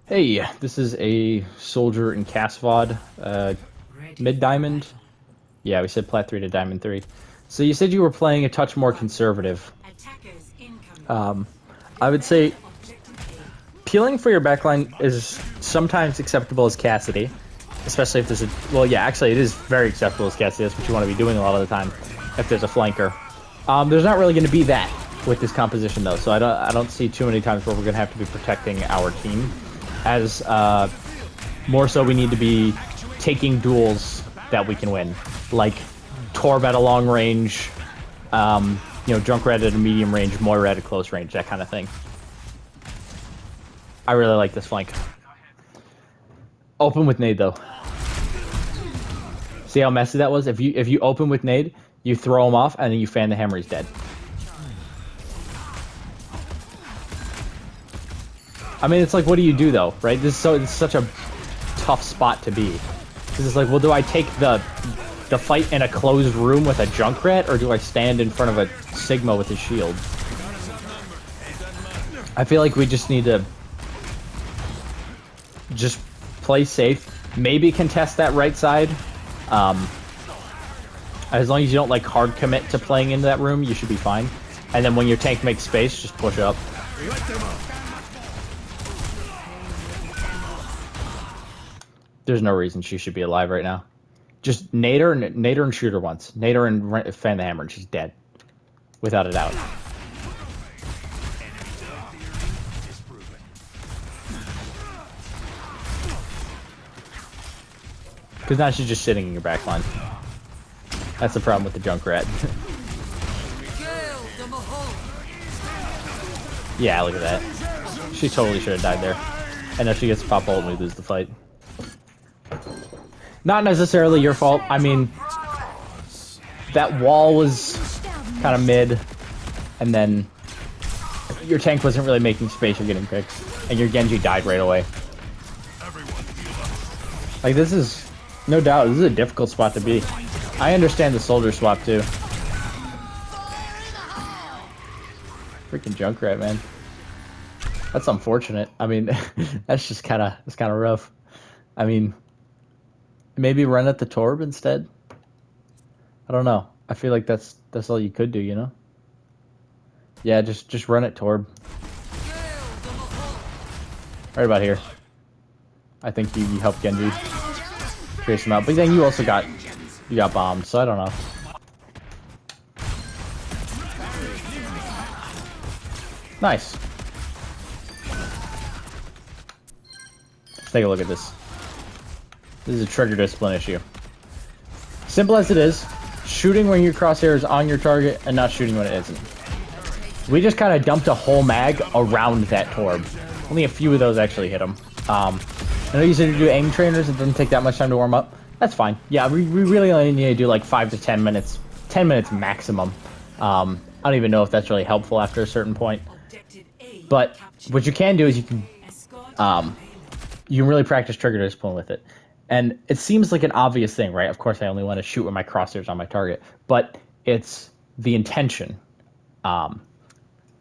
Hey, this is a soldier in Cass VOD, mid diamond. Yeah, we said plat 3 to diamond 3. So you said you were playing a touch more conservative. Um, I would say peeling for your backline is sometimes acceptable as Cassidy, especially if there's a well, yeah, actually it is very acceptable as Cassidy. That's what you want to be doing a lot of the time if there's a flanker. There's not really going to be that with this composition though, so I don't see too many times where we're going to have to be protecting our team. As more so we need to be taking duels that we can win, like Torb at a long range, Junkrat at a medium range, Moira at a close range, that kind of thing. I really like this flank. Open with nade though. See how messy that was? If you open with nade, you throw him off and then you fan the hammer, he's dead. I mean, it's like, what do you do though, right? It's such a tough spot to be. Because it's like, well, do I take the fight in a closed room with a Junkrat, or do I stand in front of a Sigma with his shield? I feel like we just need to just play safe. Maybe contest that right side. As long as you don't like hard commit to playing into that room, you should be fine. And then when your tank makes space, just push up. There's no reason she should be alive right now. Just nader and shoot her once. Nader and fan the hammer and she's dead. Without a doubt. Because now she's just sitting in your backline. That's the problem with the Junkrat. Yeah, look at that. She totally should have died there. And if she gets pop ult, we lose the fight. Not necessarily your fault. I mean, that wall was kind of mid, and then your tank wasn't really making space. You're getting picked, and your Genji died right away. Like, this is, no doubt, this is a difficult spot to be. I understand the soldier swap too. Freaking Junkrat, man. That's unfortunate. I mean, that's just kind of rough. I mean, maybe run at the Torb instead. I don't know. I feel like that's all you could do, you know? Yeah, just run at Torb. Right about here. I think you helped Genji chase him out, but then you also got bombed, so I don't know. Nice. Let's take a look at this. This is a trigger discipline issue. Simple as it is, shooting when your crosshair is on your target and not shooting when it isn't. We just kind of dumped a whole mag around that Torb. Only a few of those actually hit him. I know you said to do aim trainers, it doesn't take that much time to warm up. That's fine. Yeah, we really only need to do like 5 to 10 minutes. 10 minutes maximum. I don't even know if that's really helpful after a certain point. But what you can do is you can really practice trigger discipline with it. And it seems like an obvious thing, right? Of course, I only want to shoot with my crosshairs on my target. But it's the intention. The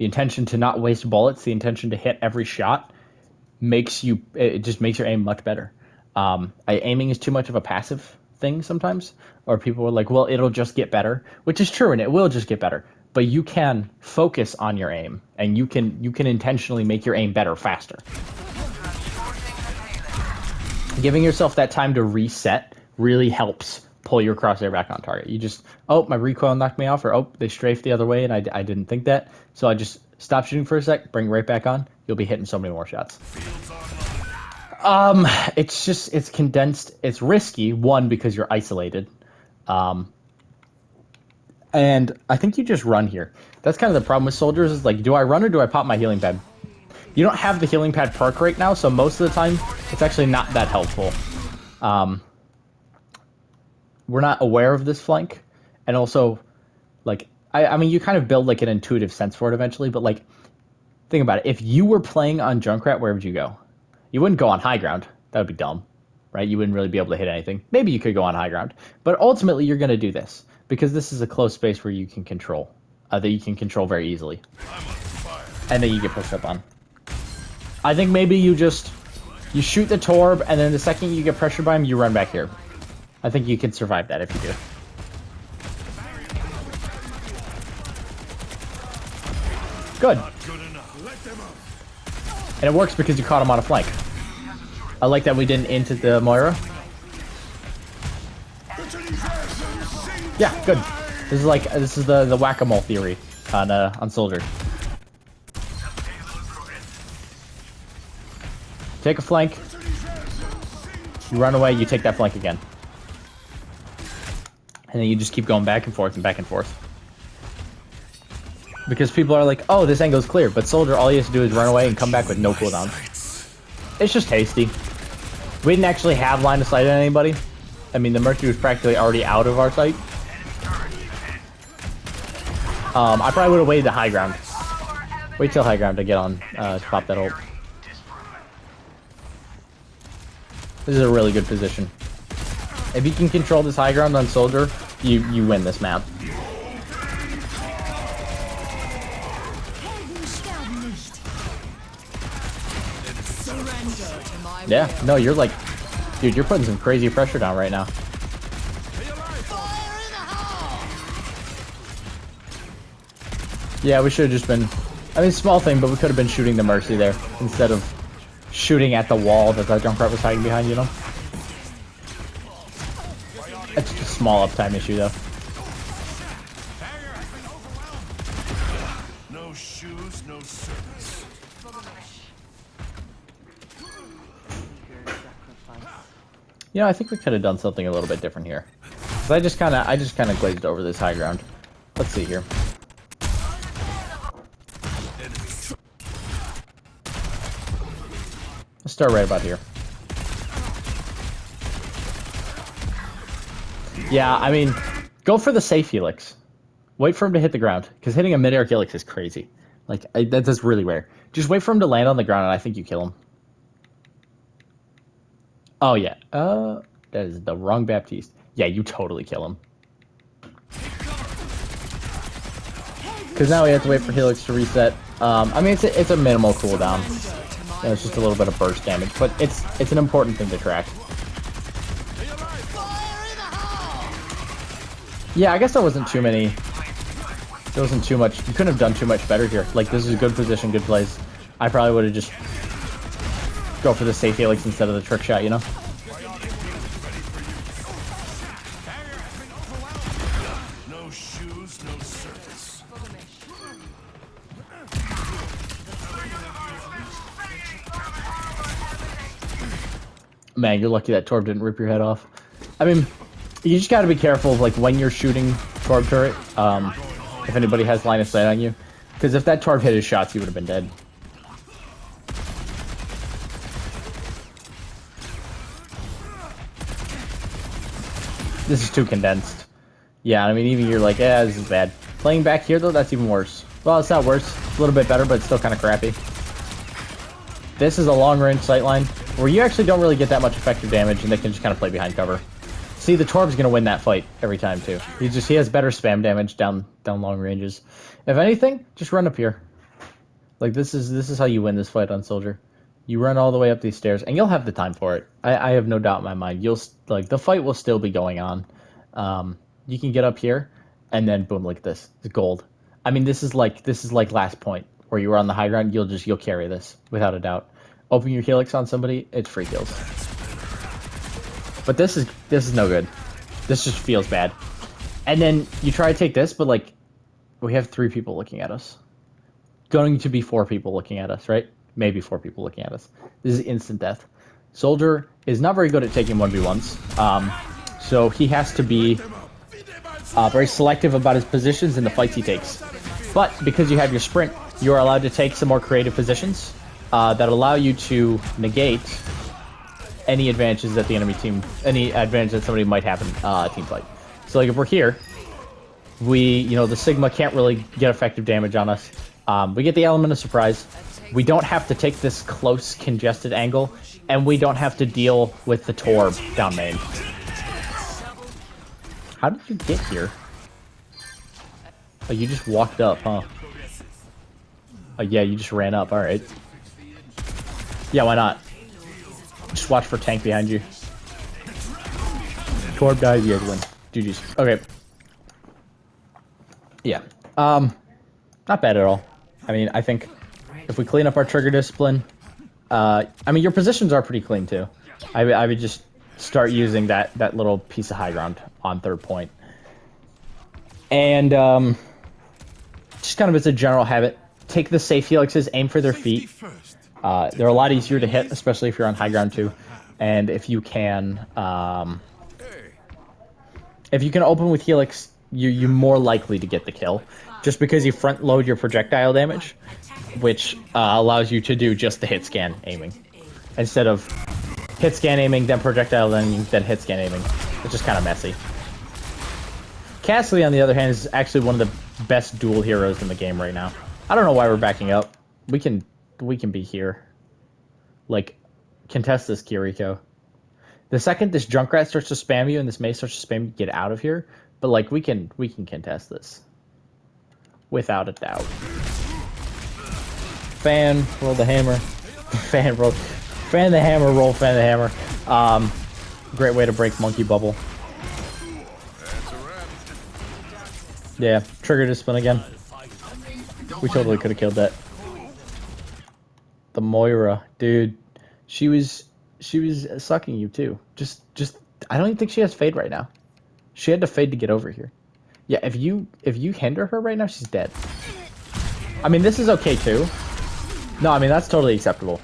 intention to not waste bullets, the intention to hit every shot, it just makes your aim much better. Aiming is too much of a passive thing sometimes. Or people are like, well, it'll just get better. Which is true, and it will just get better. But you can focus on your aim, and you can intentionally make your aim better faster. Giving yourself that time to reset really helps pull your crosshair back on target. You just, oh, my recoil knocked me off, or oh, they strafed the other way and I didn't think that. So I just stop shooting for a sec, bring it right back on. You'll be hitting so many more shots. It's condensed. It's risky, one, because you're isolated. And I think you just run here. That's kind of the problem with soldiers is like, do I run or do I pop my healing pad? You don't have the healing pad perk right now, so most of the time, it's actually not that helpful. We're not aware of this flank, and also, like, I mean, you kind of build, like, an intuitive sense for it eventually, but, like, think about it. If you were playing on Junkrat, where would you go? You wouldn't go on high ground. That would be dumb, right? You wouldn't really be able to hit anything. Maybe you could go on high ground, but ultimately, you're going to do this, because this is a close space where you can control, that you can control very easily, and then you get pushed up on. I think maybe you just You shoot the Torb, and then the second you get pressured by him, you run back here. I think you can survive that if you do. Good. And it works because you caught him on a flank. I like that we didn't into the Moira. Yeah, good. This is the whack-a-mole theory on Soldier. Take a flank. You run away, you take that flank again. And then you just keep going back and forth and back and forth. Because people are like, oh, this angle's clear. But Soldier, all he has to do is run away and come back with no cooldown. It's just hasty. We didn't actually have line of sight on anybody. I mean, the Mercury was practically already out of our sight. I probably would have waited to high ground. Wait till high ground to get on to pop that ult. This is a really good position. If you can control this high ground on Soldier, you win this map. Yeah, no, you're like, dude, you're putting some crazy pressure down right now. Yeah, we should have just been, I mean, small thing, but we could have been shooting the Mercy there instead of shooting at the wall that the Junkrat was hiding behind, you know? That's just a small uptime issue, though. No shoes, no service. You know, I think we could have done something a little bit different here. Cause I just kind of glazed over this high ground. Let's see here. Let's start right about here. Yeah, I mean, go for the safe helix. Wait for him to hit the ground, because hitting a mid-air helix is crazy. Like, that's really rare. Just wait for him to land on the ground, and I think you kill him. Oh, yeah. That is the wrong Baptiste. Yeah, you totally kill him. Because now we have to wait for helix to reset. I mean, it's a minimal cooldown. You know, it's just a little bit of burst damage, but it's an important thing to track. Yeah, I guess there wasn't too many. There wasn't too much. You couldn't have done too much better here. Like, this is a good position, good plays. I probably would have just go for the safe helix instead of the trick shot, you know? No shoes, no service. Man, you're lucky that Torb didn't rip your head off. I mean, you just gotta be careful of, like, when you're shooting Torb turret, if anybody has line of sight on you. Because if that Torb hit his shots, he would have been dead. This is too condensed. Yeah, I mean, even you're like, yeah, this is bad. Playing back here, though, that's even worse. Well, it's not worse. It's a little bit better, but it's still kind of crappy. This is a long-range sightline where you actually don't really get that much effective damage, and they can just kind of play behind cover. See, the Torb's gonna win that fight every time too. He has better spam damage down long ranges. If anything, just run up here. Like this is how you win this fight on Soldier. You run all the way up these stairs, and you'll have the time for it. I have no doubt in my mind. The fight will still be going on. You can get up here, and then boom, look at this. It's gold. I mean, this is like last point where you were on the high ground. You'll carry this without a doubt. Open your helix on somebody, it's free kills. But this is no good. This just feels bad. And then you try to take this, but like, we have 3 people looking at us. Going to be 4 people looking at us, right? Maybe 4 people looking at us. This is instant death. Soldier is not very good at taking 1v1s. So he has to be very selective about his positions in the fights he takes. But because you have your sprint, you are allowed to take some more creative positions that allow you to negate any advantages that the enemy team, any advantage that somebody might have in a team fight. So like if we're here, the Sigma can't really get effective damage on us. We get the element of surprise. We don't have to take this close congested angle, and we don't have to deal with the Torb down main. How did you get here? Oh, you just walked up, huh? Oh yeah, you just ran up, alright. Yeah, why not? Just watch for tank behind you. Torb dies, you guys win. GG's. Okay. Yeah. Not bad at all. I mean, I think if we clean up our trigger discipline, I mean, your positions are pretty clean too. I would just start using that little piece of high ground on third point. And just kind of as a general habit, take the safe helixes, aim for their feet. They're a lot easier to hit, especially if you're on high ground too. And if you can open with helix, you're more likely to get the kill, just because you front load your projectile damage, which allows you to do just the hit scan aiming instead of hit scan aiming, then projectile, then hit scan aiming. It's just kind of messy. Cassidy, on the other hand, is actually one of the best dual heroes in the game right now. I don't know why we're backing up. We can be here. Like, contest this, Kiriko. The second this Junkrat starts to spam you and this Mei starts to spam you, get out of here. But like, we can contest this. Without a doubt. Fan, roll the hammer. Fan the hammer, roll fan the hammer. Great way to break monkey bubble. Yeah, trigger discipline again. We totally could have killed that. The Moira, dude, she was sucking you too. Just I don't even think she has fade right now. She had to fade to get over here. Yeah, if you hinder her right now, she's dead. I mean, this is okay too. No, I mean that's totally acceptable.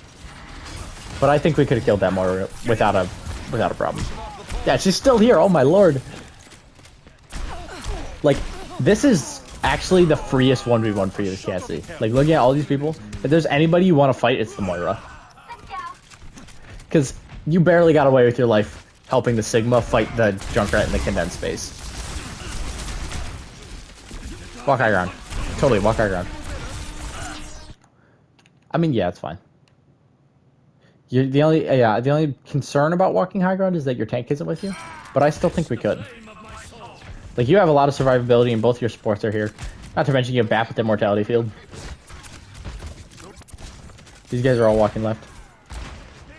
But I think we could have killed that Moira without a problem. Yeah, she's still here. Oh my lord. Like, this is actually the freest 1v1 for you, Cassidy. Like, looking at all these people, if there's anybody you want to fight, it's the Moira. Because you barely got away with your life helping the Sigma fight the Junkrat in the condensed space. Walk high ground. Totally, walk high ground. I mean, yeah, it's fine. The only concern about walking high ground is that your tank isn't with you, but I still think we could. Like, you have a lot of survivability and both your supports are here. Not to mention you have BAP with the Immortality Field. These guys are all walking left.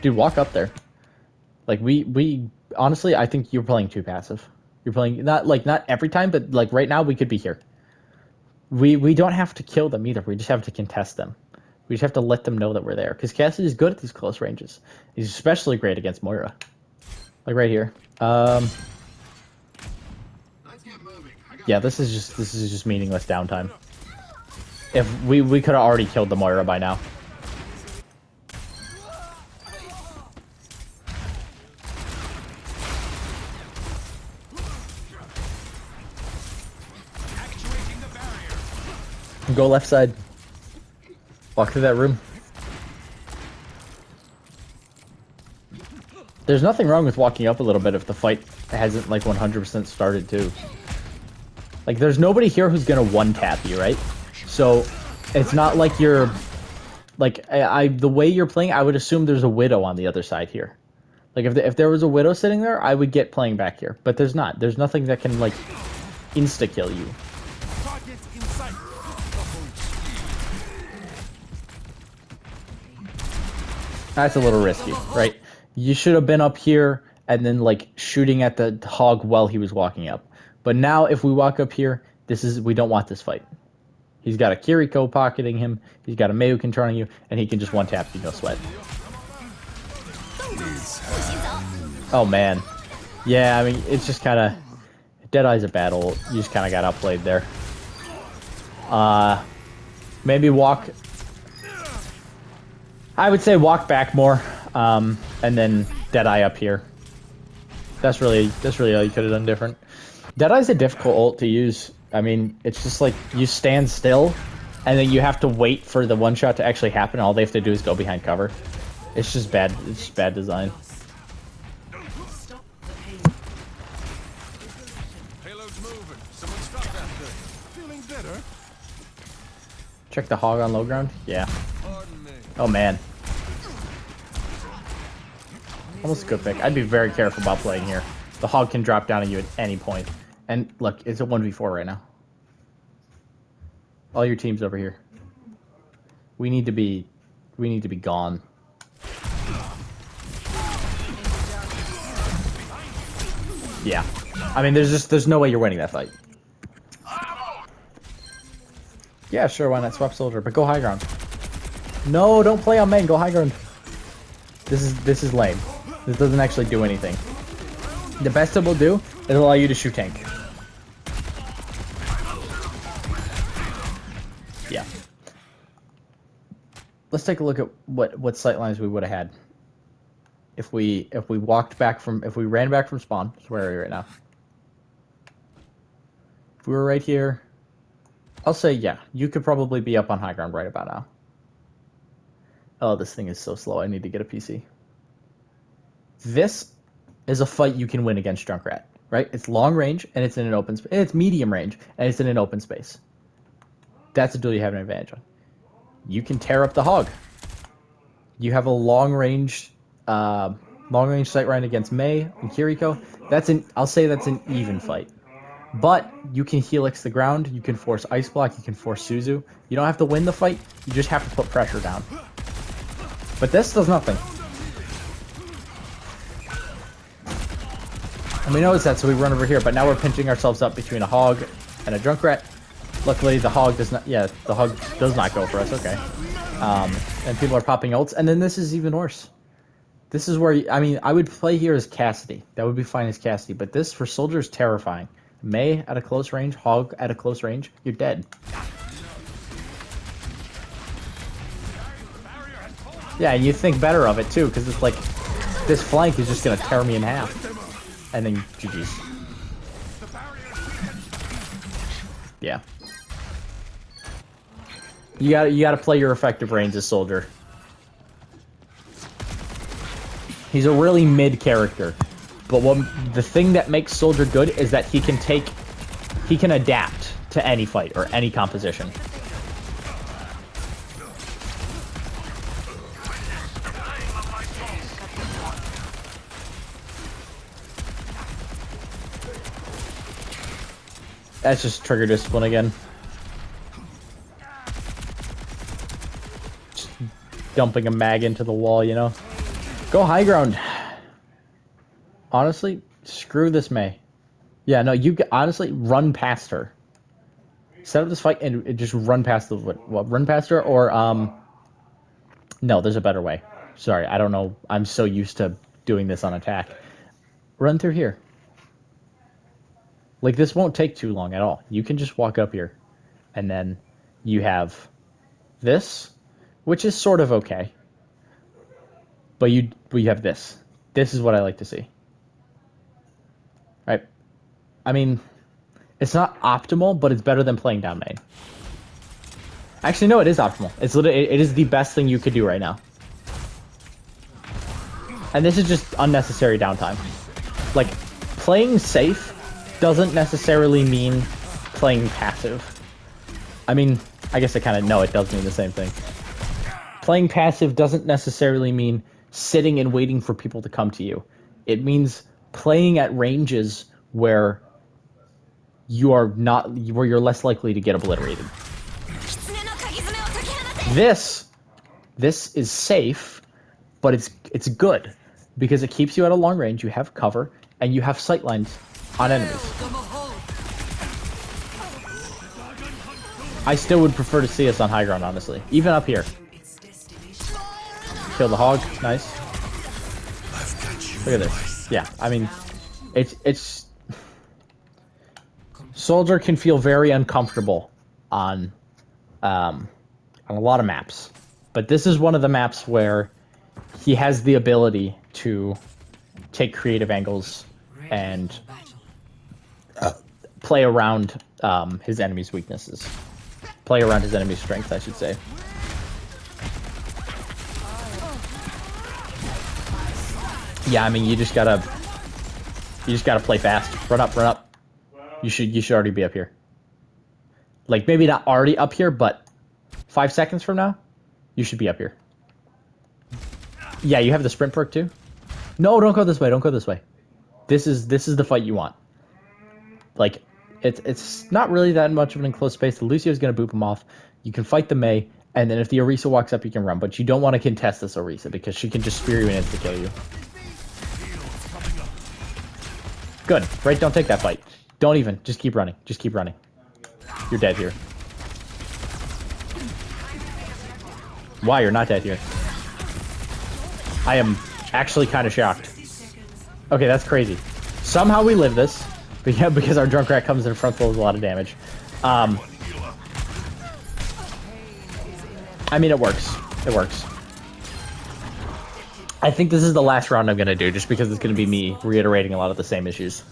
Dude, walk up there. Like, we honestly, I think you're playing too passive. You're playing, not every time, but like right now we could be here. We don't have to kill them either. We just have to contest them. We just have to let them know that we're there. Because Cassidy is good at these close ranges. He's especially great against Moira. Like right here. Yeah, this is just meaningless downtime. If we could have already killed the Moira by now. Go left side. Walk through that room. There's nothing wrong with walking up a little bit if the fight hasn't like 100% started too. Like, there's nobody here who's gonna one-tap you, right? So, it's not like you're... Like, the way you're playing, I would assume there's a Widow on the other side here. Like, if there was a Widow sitting there, I would get playing back here. But there's not. There's nothing that can, like, insta-kill you. That's a little risky, right? You should have been up here and then, like, shooting at the hog while he was walking up. But now, if we walk up here, we don't want this fight. He's got a Kiriko pocketing him, he's got a Mayu controlling you, and he can just one-tap you, no sweat. Oh, man. Yeah, I mean, it's just kind of... Deadeye's a battle. You just kind of got outplayed there. Maybe walk... I would say walk back more, and then Deadeye up here. That's really all you could have done different. Deadeye's a difficult ult to use. I mean, it's just like you stand still, and then you have to wait for the one shot to actually happen. All they have to do is go behind cover. It's just bad. It's just bad design. Payload's moving. Someone stop that thing. Feeling better? Check the hog on low ground. Yeah. Pardon me. Oh man. Almost a good pick. I'd be very careful about playing here. The hog can drop down on you at any point. And look, it's a 1v4 right now. All your teams over here. We need to be gone. Yeah. I mean, there's no way you're winning that fight. Yeah, sure, why not swap soldier, but go high ground. No, don't play on main, go high ground. This is lame. This doesn't actually do anything. The best it will do, it'll allow you to shoot tank. Yeah. Let's take a look at what sight lines we would have had. If we ran back from spawn. So where are we right now? If we were right here, I'll say yeah, you could probably be up on high ground right about now. Oh, this thing is so slow. I need to get a PC. This is a fight you can win against Junkrat, right? It's long range and it's in an open space. It's medium range and it's in an open space. That's a duel you have an advantage on. You can tear up the hog. You have a long range sight line against Mei and Kiriko. I'll say that's an even fight. But you can helix the ground, you can force Ice Block, you can force Suzu. You don't have to win the fight, you just have to put pressure down. But this does nothing. And we notice that, so we run over here, but now we're pinching ourselves up between a hog and a Junkrat. Luckily, the hog does not go for us, okay. And people are popping ults, and then this is even worse. This is where, I would play here as Cassidy. That would be fine as Cassidy, but this, for Soldier, is terrifying. Mei at a close range, hog at a close range, you're dead. Yeah, and you think better of it, too, because it's like, this flank is just going to tear me in half. And then GG's. Yeah. You gotta play your effective range as Soldier. He's a really mid character, but the thing that makes Soldier good is that he can adapt to any fight or any composition. That's just trigger discipline again. Just dumping a mag into the wall, you know? Go high ground. Honestly, screw this Mei. Yeah, no, you honestly run past her. Set up this fight and just run past the run past her or no, there's a better way. Sorry, I don't know. I'm so used to doing this on attack. Run through here. Like, this won't take too long at all. You can just walk up here. And then you have this, which is sort of okay. But you have this. This is what I like to see. Right? I mean, it's not optimal, but it's better than playing down main. Actually, no, it is optimal. It is the best thing you could do right now. And this is just unnecessary downtime. Like, playing safe doesn't necessarily mean playing passive. I mean, I guess it does mean the same thing. Playing passive doesn't necessarily mean sitting and waiting for people to come to you. It means playing at ranges where you're less likely to get obliterated. This is safe, but it's good because it keeps you at a long range, you have cover, and you have sight lines on enemies. I still would prefer to see us on high ground, honestly. Even up here. Kill the hog. Nice. Look at this. Yeah, I mean, it's... Soldier can feel very uncomfortable on a lot of maps. But this is one of the maps where he has the ability to take creative angles and play around his enemy's weaknesses. Play around his enemy's strengths, I should say. Yeah, I mean, you just gotta play fast. Run up, run up. You should already be up here. Like, maybe not already up here, but 5 seconds from now, you should be up here. Yeah, you have the sprint perk too. No, don't go this way. Don't go this way. This is the fight you want. Like, it's not really that much of an enclosed space. The Lucio's gonna boop him off. You can fight the Mei, and then if the Orisa walks up, you can run. But you don't want to contest this Orisa because she can just spear you and insta-kill you. Good. Right, don't take that fight. Don't even. Just keep running. Just keep running. You're dead here. Why you're not dead here? I am actually kind of shocked. Okay, that's crazy. Somehow we live this. But yeah, because our drunk rat comes in front full with a lot of damage. I mean, it works. It works. I think this is the last round I'm going to do, just because it's going to be me reiterating a lot of the same issues.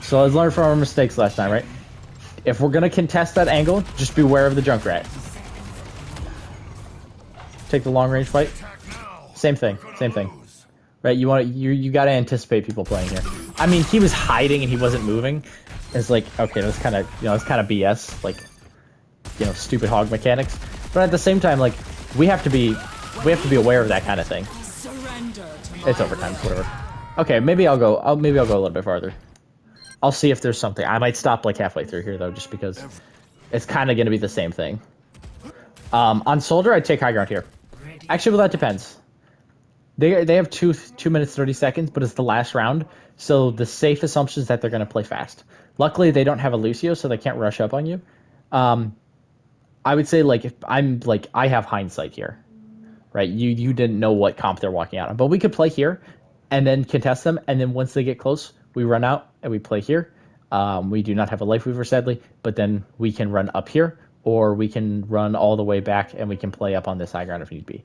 So let's learn from our mistakes last time, right? If we're going to contest that angle, just beware of the junk rat. Take the long range fight. Same thing. Same thing. Right? You got to anticipate people playing here. I mean, he was hiding and he wasn't moving. It's like, okay, that's kind of, that's kind of BS. Like, stupid hog mechanics. But at the same time, like, we have to be aware of that kind of thing. It's overtime, whatever. Okay, maybe I'll go a little bit farther. I'll see if there's something. I might stop like halfway through here though, just because it's kind of going to be the same thing. On soldier, I'd take high ground here. Actually, well, that depends. They have 2 minutes 30 seconds, but it's the last round, so the safe assumption is that they're going to play fast. Luckily, they don't have a Lucio, so they can't rush up on you. I would say, like, if I'm like, I have hindsight here, right? You didn't know what comp they're walking out on, but we could play here and then contest them, and then once they get close, we run out and we play here. We do not have a Life Weaver, sadly, but then we can run up here, or we can run all the way back and we can play up on this high ground if need be.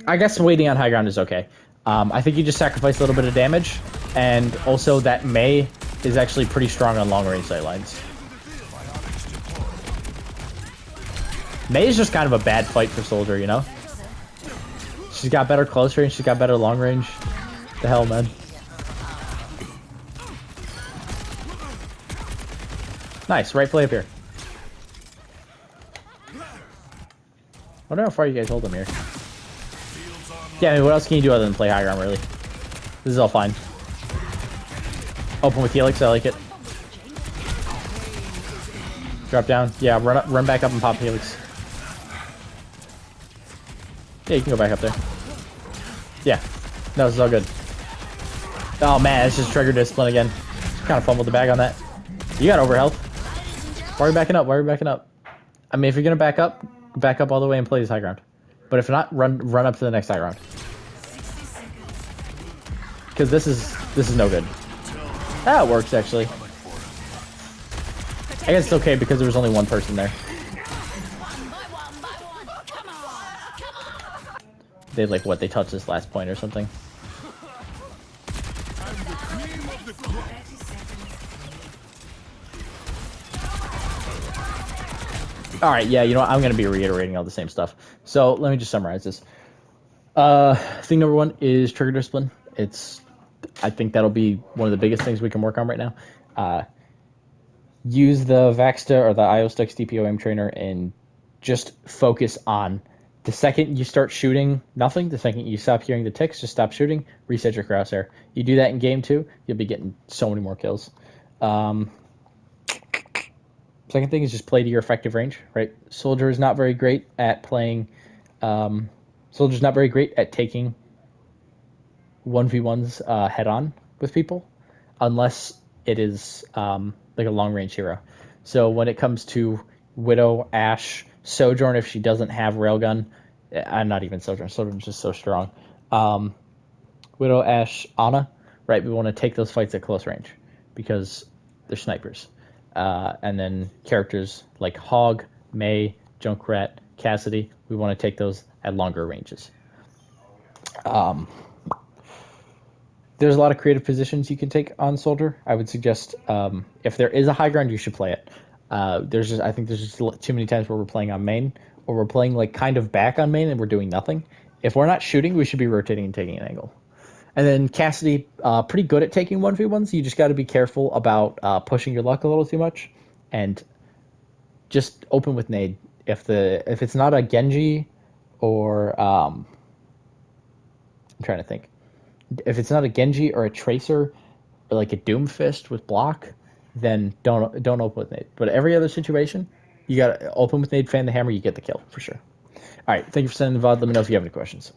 I guess waiting on high ground is okay. I think you just sacrifice a little bit of damage, and also that Mei is actually pretty strong on long range sight lines. Mei is just kind of a bad fight for soldier, you know? She's got better close range, she's got better long range. The hell, man. Nice, right play up here. I wonder how far you guys hold them here. Yeah, I mean, what else can you do other than play high ground, really? This is all fine. Open with Helix, I like it. Drop down. Yeah, run back up and pop Helix. Yeah, you can go back up there. Yeah. No, this is all good. Oh, man, it's just trigger discipline again. Kind of fumbled the bag on that. You got overhealth. Why are you backing up? Why are you backing up? I mean, if you're going to back up all the way and play this high ground. But if not, run up to the next high ground. Because this is no good. That works, actually. I guess it's okay because there was only one person there. They like what? They touched this last point or something. All right, yeah, you know what? I'm going to be reiterating all the same stuff. So let me just summarize this. Thing number 1 is trigger discipline. I think that'll be one of the biggest things we can work on right now. Use the Vaxta or the IO-Stux DPO aim trainer and just focus on the second you start shooting nothing, the second you stop hearing the ticks, just stop shooting, reset your crosshair. You do that in game 2, you'll be getting so many more kills. Second thing is just play to your effective range, right? Soldier is not very great at playing. Soldier's not very great at taking 1v1s head on with people, unless it is like a long range hero. So when it comes to Widow, Ashe, Sojourn, if she doesn't have Railgun, I'm not even Sojourn. Sojourn's just so strong. Widow, Ashe, Ana, right? We want to take those fights at close range because they're snipers. And then characters like Hog, Mei, Junkrat, Cassidy, we want to take those at longer ranges. There's a lot of creative positions you can take on Soldier. I would suggest if there is a high ground, you should play it. I think there's just too many times where we're playing on main, or we're playing like kind of back on main and we're doing nothing. If we're not shooting, we should be rotating and taking an angle. And then Cassidy, pretty good at taking 1v1s. You just got to be careful about pushing your luck a little too much, and just open with nade. If it's not a Genji, or I'm trying to think, if it's not a Genji or a Tracer, or like a Doomfist with block, then don't open with nade. But every other situation, you got to open with nade, fan the hammer, you get the kill for sure. All right, thank you for sending the VOD. Let me know if you have any questions.